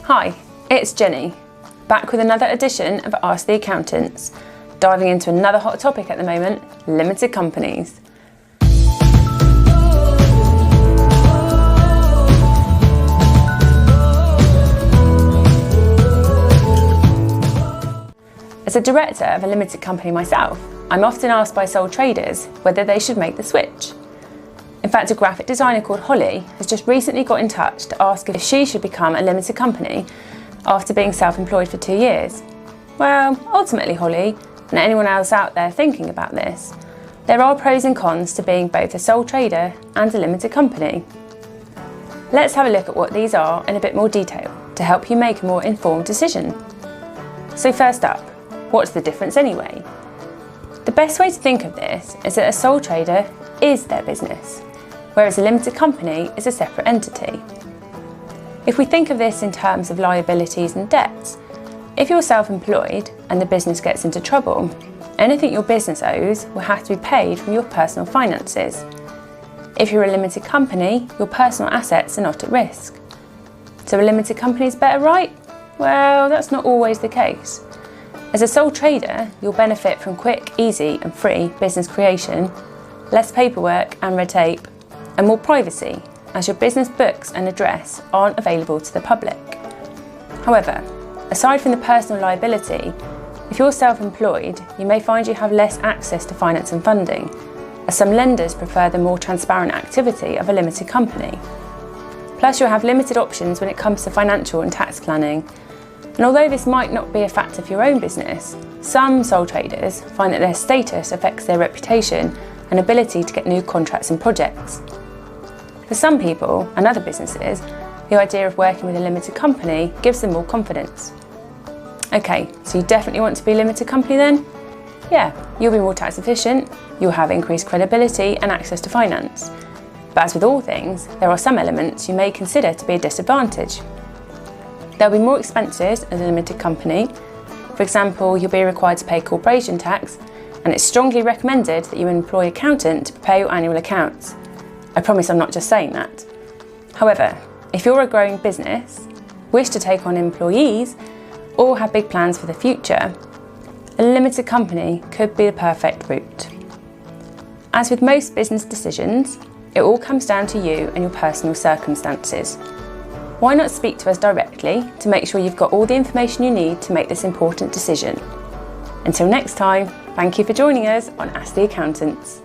Hi, it's Jenny, back with another edition of Ask the Accountants, diving into another hot topic at the moment, limited companies. As a director of a limited company myself, I'm often asked by sole traders whether they should make the switch. In fact, a graphic designer called Holly has just recently got in touch to ask if she should become a limited company after being self-employed for 2 years. Well, ultimately, Holly, and anyone else out there thinking about this, there are pros and cons to being both a sole trader and a limited company. Let's have a look at what these are in a bit more detail to help you make a more informed decision. So first up, what's the difference anyway? The best way to think of this is that a sole trader is their business, whereas a limited company is a separate entity. If we think of this in terms of liabilities and debts, if you're self-employed and the business gets into trouble, anything your business owes will have to be paid from your personal finances. If you're a limited company, your personal assets are not at risk. So a limited company is better, right? Well, that's not always the case. As a sole trader, you'll benefit from quick, easy and free business creation, less paperwork and red tape, and more privacy, as your business books and address aren't available to the public. However, aside from the personal liability, if you're self-employed, you may find you have less access to finance and funding, as some lenders prefer the more transparent activity of a limited company. Plus, you'll have limited options when it comes to financial and tax planning. And although this might not be a factor for your own business, some sole traders find that their status affects their reputation and ability to get new contracts and projects. For some people and other businesses, the idea of working with a limited company gives them more confidence. Okay, so you definitely want to be a limited company then? Yeah, you'll be more tax efficient, you'll have increased credibility and access to finance. But as with all things, there are some elements you may consider to be a disadvantage. There'll be more expenses as a limited company. For example, you'll be required to pay corporation tax, and it's strongly recommended that you employ an accountant to prepare your annual accounts. I promise I'm not just saying that. However, if you're a growing business, wish to take on employees, or have big plans for the future, a limited company could be the perfect route. As with most business decisions, it all comes down to you and your personal circumstances. Why not speak to us directly to make sure you've got all the information you need to make this important decision? Until next time, thank you for joining us on Ask the Accountants.